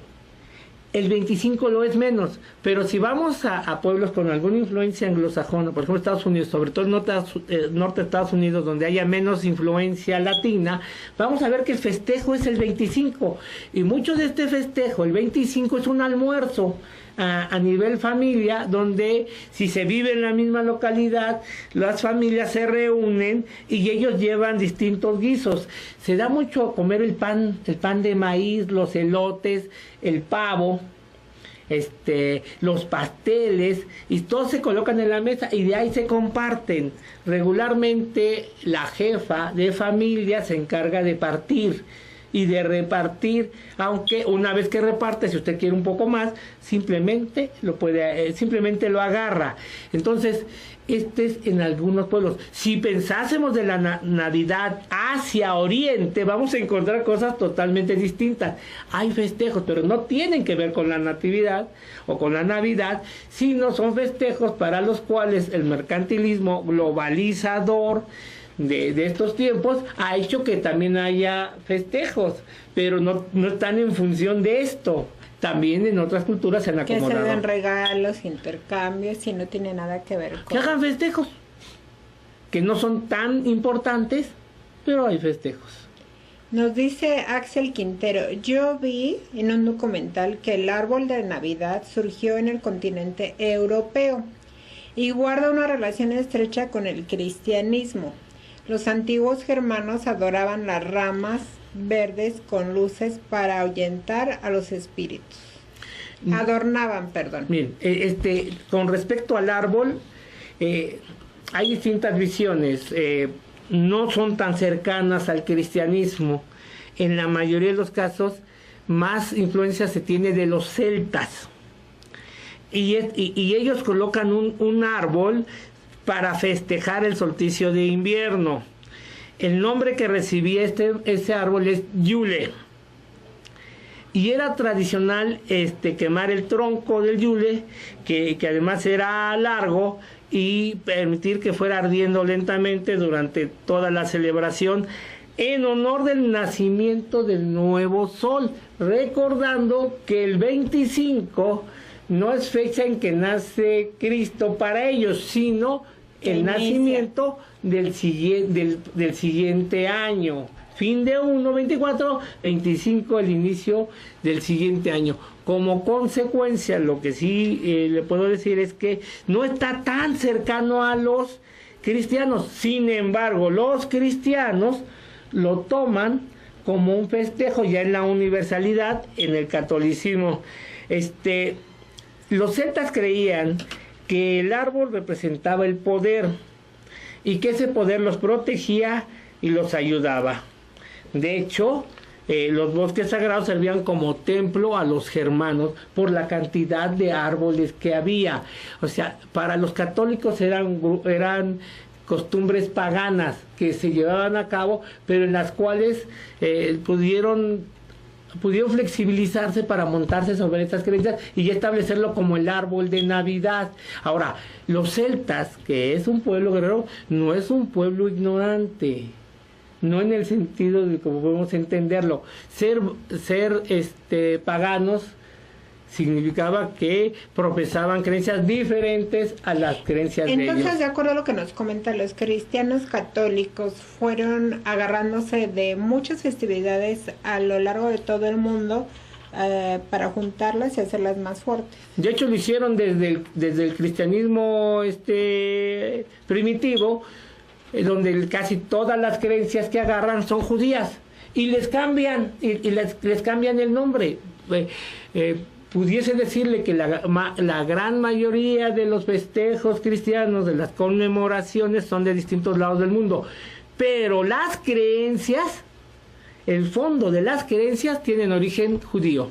El 25 lo es menos, pero si vamos a pueblos con alguna influencia anglosajona, por ejemplo Estados Unidos, sobre todo el norte de Estados Unidos, donde haya menos influencia latina, vamos a ver que el festejo es el 25, y mucho de este festejo, el 25, es un almuerzo a nivel familia, donde si se vive en la misma localidad, las familias se reúnen y ellos llevan distintos guisos. Se da mucho comer el pan de maíz, los elotes, el pavo, los pasteles, y todos se colocan en la mesa y de ahí se comparten. Regularmente la jefa de familia se encarga de partir y de repartir, aunque una vez que reparte, si usted quiere un poco más, simplemente simplemente lo agarra. Entonces, este es en algunos pueblos. Si pensásemos de la Navidad hacia Oriente, vamos a encontrar cosas totalmente distintas. Hay festejos, pero no tienen que ver con la Natividad o con la Navidad, sino son festejos para los cuales el mercantilismo globalizador de estos tiempos ha hecho que también haya festejos, pero no están en función de esto. También en otras culturas se han acomodado. Que se den regalos, intercambios, y no tiene nada que ver con... Que hagan festejos, que no son tan importantes, pero hay festejos. Nos dice Axel Quintero, yo vi en un documental que el árbol de Navidad surgió en el continente europeo y guarda una relación estrecha con el cristianismo. Los antiguos germanos adoraban las ramas verdes con luces para ahuyentar a los espíritus. Adornaban, perdón. Bien, con respecto al árbol, hay distintas visiones. No son tan cercanas al cristianismo. En la mayoría de los casos, más influencia se tiene de los celtas. Y ellos colocan un árbol para festejar el solsticio de invierno. El nombre que recibía ese árbol es Yule. Y era tradicional quemar el tronco del Yule, que además era largo, y permitir que fuera ardiendo lentamente durante toda la celebración en honor del nacimiento del nuevo sol, recordando que el 25 no es fecha en que nace Cristo para ellos, sino el nacimiento del siguiente año. Fin de 1, 24, 25 el inicio del siguiente año. Como consecuencia, lo que sí le puedo decir es que no está tan cercano a los cristianos. Sin embargo, los cristianos lo toman como un festejo ya en la universalidad, en el catolicismo. Los celtas creían que el árbol representaba el poder y que ese poder los protegía y los ayudaba. De hecho, los bosques sagrados servían como templo a los germanos por la cantidad de árboles que había. O sea, para los católicos eran costumbres paganas que se llevaban a cabo, pero en las cuales pudieron flexibilizarse para montarse sobre estas creencias y establecerlo como el árbol de Navidad. Ahora, los celtas, que es un pueblo guerrero, no es un pueblo ignorante, no en el sentido de como podemos entenderlo. Ser paganos significaba que profesaban creencias diferentes a las creencias de ellos. Entonces, de acuerdo a lo que nos comentan, los cristianos católicos fueron agarrándose de muchas festividades a lo largo de todo el mundo para juntarlas y hacerlas más fuertes. De hecho, lo hicieron desde el cristianismo primitivo, donde casi todas las creencias que agarran son judías y les cambian les cambian el nombre. Pudiese decirle que la gran mayoría de los festejos cristianos, de las conmemoraciones, son de distintos lados del mundo, pero las creencias, el fondo de las creencias tienen origen judío.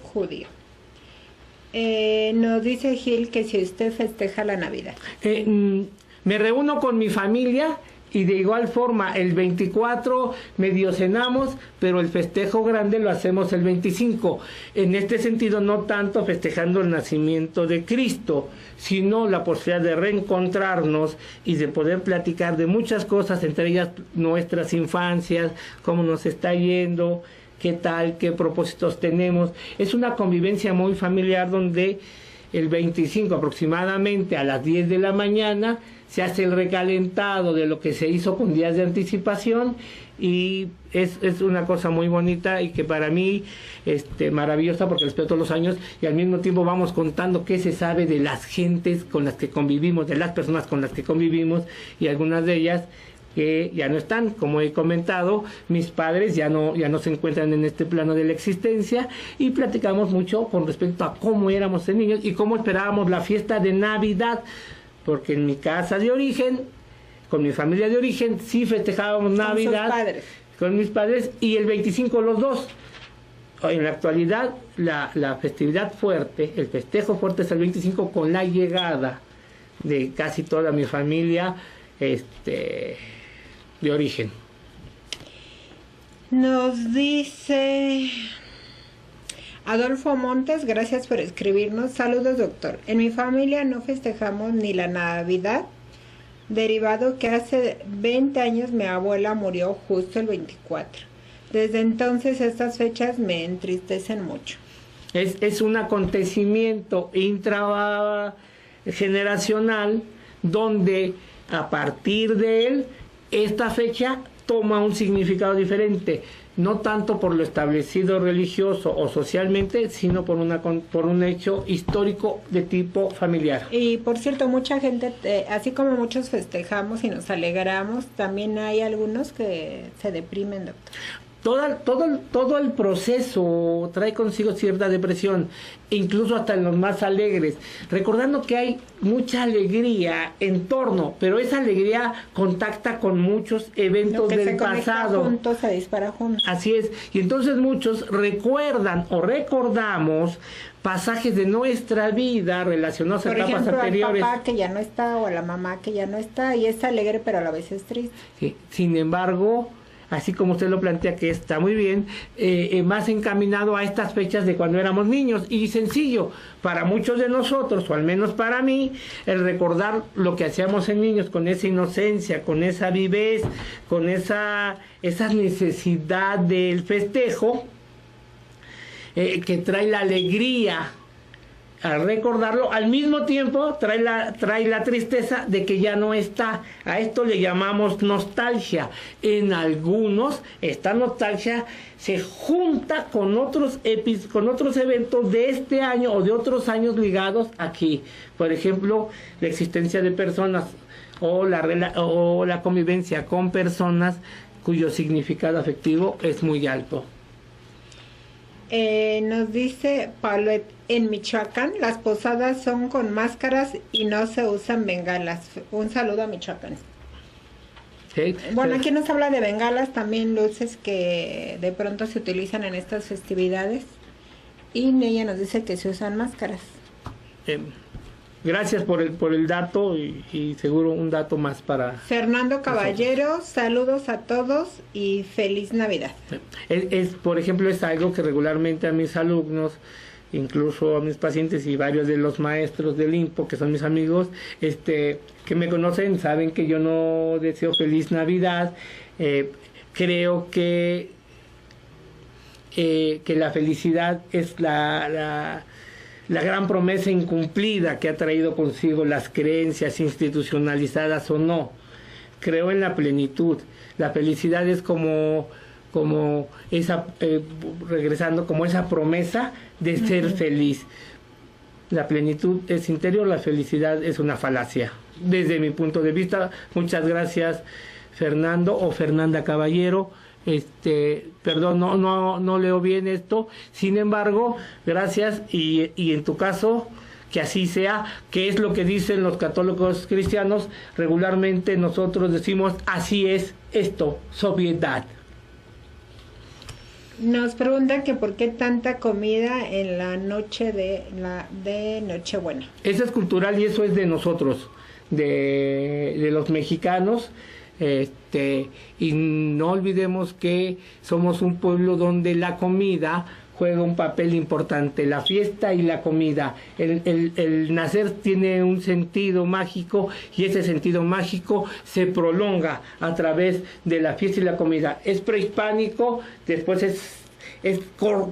Nos dice Gil que si usted festeja la Navidad. Me reúno con mi familia y de igual forma el 24 medio cenamos, pero el festejo grande lo hacemos el 25. En este sentido, no tanto festejando el nacimiento de Cristo, sino la posibilidad de reencontrarnos y de poder platicar de muchas cosas, entre ellas nuestras infancias, cómo nos está yendo, qué tal, qué propósitos tenemos. Es una convivencia muy familiar donde el 25 aproximadamente a las 10 de la mañana se hace el recalentado de lo que se hizo con días de anticipación y es una cosa muy bonita y que para mí maravillosa porque respeto todos los años y al mismo tiempo vamos contando qué se sabe de las gentes con las que convivimos, de las personas con las que convivimos y algunas de ellas que ya no están, como he comentado, mis padres ya no se encuentran en este plano de la existencia y platicamos mucho con respecto a cómo éramos de niños y cómo esperábamos la fiesta de Navidad, porque en mi casa de origen, con mi familia de origen, sí festejábamos Navidad con mis padres y el 25 los dos. en la actualidad la festividad fuerte, el festejo fuerte es el 25 con la llegada de casi toda mi familia de origen. Nos dice Adolfo Montes, gracias por escribirnos. Saludos, doctor. En mi familia no festejamos ni la Navidad, derivado que hace 20 años mi abuela murió justo el 24. Desde entonces estas fechas me entristecen mucho. Es un acontecimiento intrageneracional donde a partir de él esta fecha toma un significado diferente, no tanto por lo establecido religioso o socialmente, sino por un hecho histórico de tipo familiar. Y por cierto, mucha gente, así como muchos festejamos y nos alegramos, también hay algunos que se deprimen, doctor. Todo el proceso trae consigo cierta depresión, incluso hasta en los más alegres, recordando que hay mucha alegría en torno, pero esa alegría contacta con muchos eventos del pasado. Juntos se dispara juntos. Así es, y entonces muchos recuerdan o recordamos pasajes de nuestra vida relacionados a etapas anteriores. Por ejemplo, al papá que ya no está o a la mamá que ya no está, y es alegre pero a la vez es triste. Sí. Sin embargo, así como usted lo plantea, que está muy bien, más encaminado a estas fechas de cuando éramos niños. Y sencillo, para muchos de nosotros, o al menos para mí, el recordar lo que hacíamos en niños, con esa inocencia, con esa vivez, con esa necesidad del festejo, que trae la alegría al recordarlo, al mismo tiempo trae la tristeza de que ya no está. A esto le llamamos nostalgia. En algunos esta nostalgia se junta con otros eventos de este año o de otros años ligados aquí. Por ejemplo, la existencia de personas o la convivencia con personas cuyo significado afectivo es muy alto. Nos dice Paulette, en Michoacán las posadas son con máscaras y no se usan bengalas. Un saludo a Michoacán. Sí, bueno, aquí nos habla de bengalas, también luces que de pronto se utilizan en estas festividades. Y ella nos dice que se usan máscaras. Gracias por el dato y seguro un dato más para... Fernando Caballero, saludos a todos y feliz Navidad. Por ejemplo, es algo que regularmente a mis alumnos, incluso a mis pacientes y varios de los maestros del INPO, que son mis amigos, que me conocen, saben que yo no deseo feliz Navidad. Creo que la felicidad es la gran promesa incumplida que ha traído consigo las creencias institucionalizadas o no. Creo en la plenitud. La felicidad es como esa, regresando, como esa promesa de ser feliz. La plenitud es interior, la felicidad es una falacia. Desde mi punto de vista, muchas gracias Fernando o Fernanda Caballero. Perdón, no leo bien esto. Sin embargo, gracias y en tu caso, que así sea, que es lo que dicen los católicos cristianos. Regularmente nosotros decimos, así es esto, sobriedad. Nos preguntan que por qué tanta comida en la noche de Nochebuena. Eso es cultural y eso es de nosotros, de los mexicanos. Y no olvidemos que somos un pueblo donde la comida juega un papel importante, la fiesta y la comida. El nacer tiene un sentido mágico y ese sentido mágico se prolonga a través de la fiesta y la comida. Es prehispánico, después es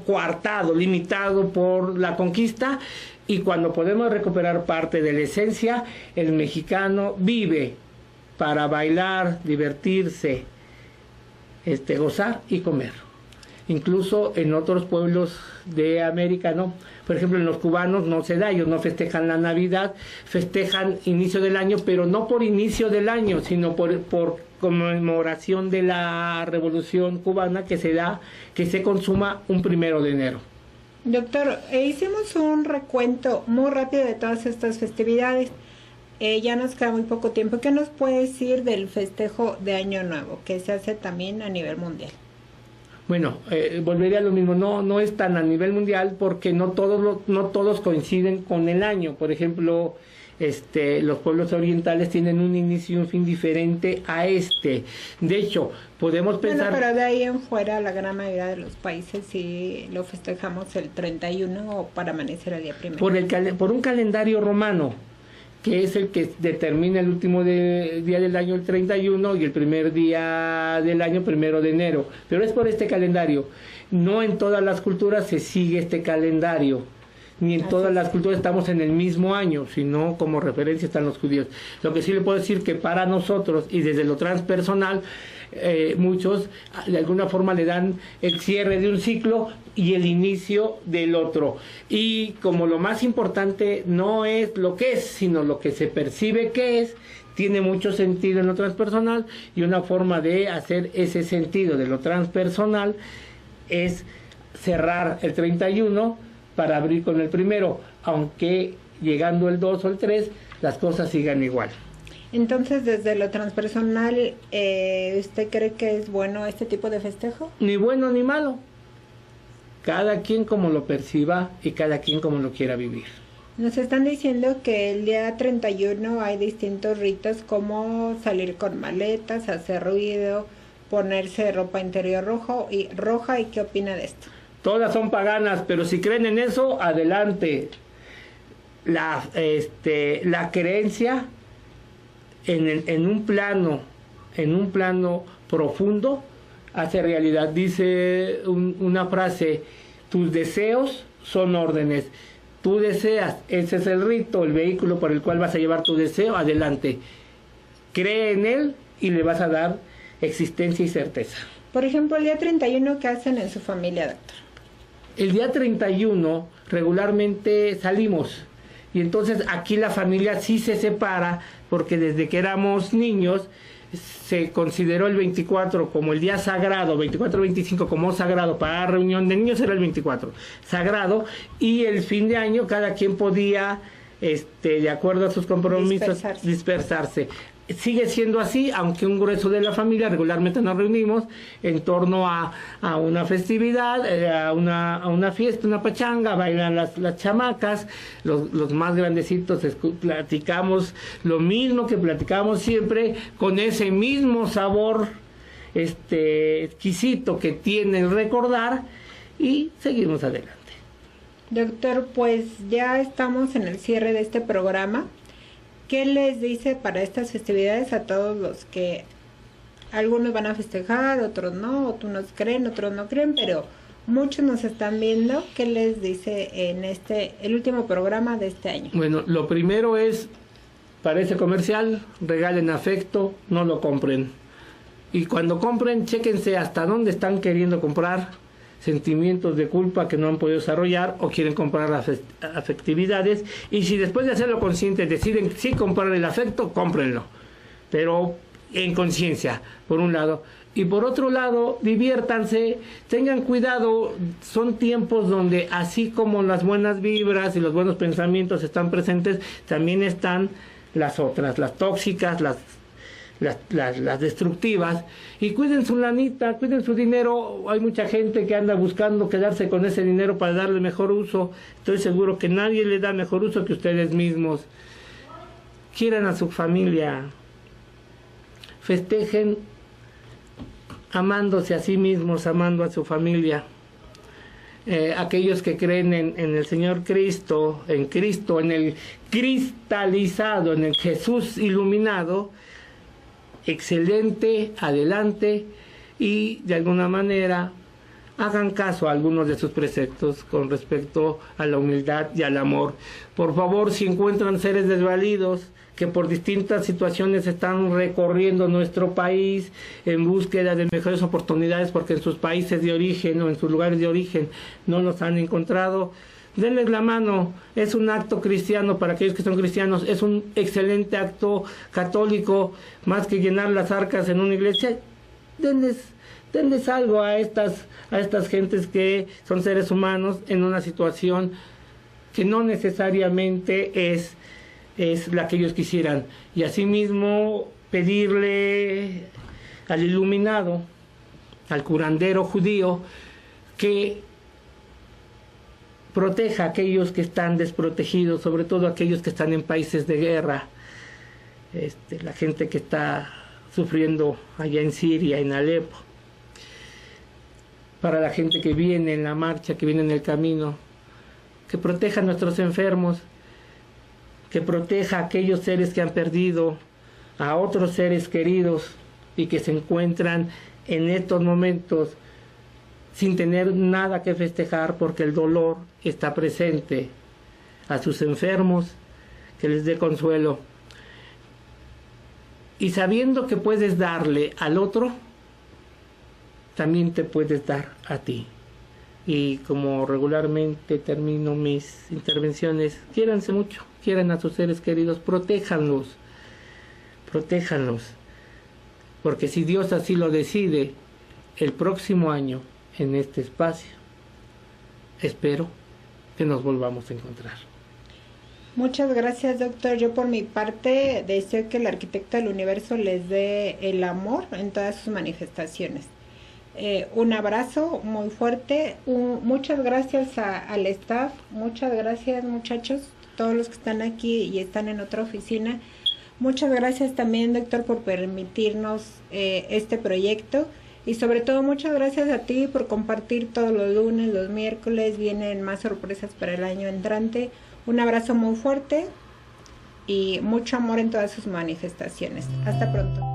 coartado, limitado por la conquista, y cuando podemos recuperar parte de la esencia, el mexicano vive para bailar, divertirse, gozar y comer. Incluso en otros pueblos de América, ¿no? Por ejemplo, en los cubanos no se da, ellos no festejan la Navidad, festejan inicio del año, pero no por inicio del año, sino por conmemoración de la Revolución Cubana que se consuma un 1 de enero. Doctor, hicimos un recuento muy rápido de todas estas festividades. Ya nos queda muy poco tiempo. ¿Qué nos puede decir del festejo de Año Nuevo, que se hace también a nivel mundial? Bueno, volvería a lo mismo, no es tan a nivel mundial porque no todos coinciden con el año. Por ejemplo, los pueblos orientales tienen un inicio y un fin diferente a este. De hecho, podemos pensar... Bueno, pero de ahí en fuera la gran mayoría de los países sí lo festejamos el 31 o para amanecer el día primero. Por un calendario romano, que es el que determina el último día del año, el 31, y el primer día del año, 1 de enero. Pero es por este calendario. No en todas las culturas se sigue este calendario, ni en todas las culturas estamos en el mismo año, sino como referencia están los judíos. Lo que sí le puedo decir que para nosotros, y desde lo transpersonal, muchos de alguna forma le dan el cierre de un ciclo y el inicio del otro, y como lo más importante no es lo que es, sino lo que se percibe que es, tiene mucho sentido en lo transpersonal, y una forma de hacer ese sentido de lo transpersonal es cerrar el 31 para abrir con el primero, aunque llegando el 2 o el 3 las cosas sigan igual. Entonces, desde lo transpersonal, ¿usted cree que es bueno este tipo de festejo? Ni bueno ni malo. Cada quien como lo perciba y cada quien como lo quiera vivir. Nos están diciendo que el día 31 hay distintos ritos como salir con maletas, hacer ruido, ponerse ropa interior roja. ¿Y qué opina de esto? Todas son paganas, pero si creen en eso, adelante. La creencia en un plano profundo hace realidad. Dice una frase: tus deseos son órdenes. Tú deseas, ese es el rito, el vehículo por el cual vas a llevar tu deseo, adelante. Cree en él y le vas a dar existencia y certeza. Por ejemplo, el día 31, ¿qué hacen en su familia, doctor? El día 31 regularmente salimos, y entonces aquí la familia sí se separa, porque desde que éramos niños se consideró el 24 como el día sagrado, 24-25 como sagrado. Para reunión de niños era el 24 sagrado, y el fin de año cada quien podía, de acuerdo a sus compromisos, dispersarse. Sigue siendo así, aunque un grueso de la familia regularmente nos reunimos en torno a una festividad, a una fiesta, una pachanga, bailan las chamacas, los más grandecitos platicamos lo mismo que platicamos siempre, con ese mismo sabor exquisito que tiene el recordar, y seguimos adelante. Doctor, pues ya estamos en el cierre de este programa. ¿Qué les dice para estas festividades a todos los que algunos van a festejar, otros no, unos creen, otros no creen, pero muchos nos están viendo? ¿Qué les dice en el último programa de este año? Bueno, lo primero es, parece comercial, regalen afecto, no lo compren. Y cuando compren, chéquense hasta dónde están queriendo comprar. Sentimientos de culpa que no han podido desarrollar, o quieren comprar las afectividades, y si después de hacerlo consciente deciden sí comprar el afecto, cómprenlo, pero en conciencia, por un lado. Y por otro lado, diviértanse, tengan cuidado, son tiempos donde así como las buenas vibras y los buenos pensamientos están presentes, también están las otras, las tóxicas, las destructivas, y cuiden su lanita, cuiden su dinero. Hay mucha gente que anda buscando quedarse con ese dinero para darle mejor uso. Estoy seguro que nadie le da mejor uso que ustedes mismos. Quieran a su familia, festejen amándose a sí mismos, amando a su familia. Aquellos que creen en el Señor Cristo, en el cristalizado, en el Jesús iluminado, excelente, adelante, y de alguna manera hagan caso a algunos de sus preceptos con respecto a la humildad y al amor. Por favor, si encuentran seres desvalidos que por distintas situaciones están recorriendo nuestro país en búsqueda de mejores oportunidades, porque en sus países de origen o en sus lugares de origen no los han encontrado, denles la mano. Es un acto cristiano para aquellos que son cristianos, es un excelente acto católico, más que llenar las arcas en una iglesia. Denles algo a estas gentes que son seres humanos en una situación que no necesariamente es la que ellos quisieran. Y asimismo pedirle al iluminado al curandero judío, que proteja a aquellos que están desprotegidos, sobre todo aquellos que están en países de guerra, la gente que está sufriendo allá en Siria, en Alepo, para la gente que viene en la marcha, que viene en el camino, que proteja a nuestros enfermos, que proteja a aquellos seres que han perdido a otros seres queridos y que se encuentran en estos momentos sin tener nada que festejar porque el dolor está presente. A sus enfermos, que les dé consuelo. Y sabiendo que puedes darle al otro, también te puedes dar a ti. Y como regularmente termino mis intervenciones, quiéranse mucho, quieran a sus seres queridos, protéjanlos, porque si Dios así lo decide, el próximo año en este espacio, espero que nos volvamos a encontrar. Muchas gracias, doctor. Yo por mi parte deseo que el arquitecto del universo les dé el amor en todas sus manifestaciones. Un abrazo muy fuerte, muchas gracias al staff, muchas gracias muchachos, todos los que están aquí y están en otra oficina. Muchas gracias también, doctor, por permitirnos este proyecto y sobre todo muchas gracias a ti por compartir todos los lunes, los miércoles, vienen más sorpresas para el año entrante. Un abrazo muy fuerte y mucho amor en todas sus manifestaciones. Hasta pronto.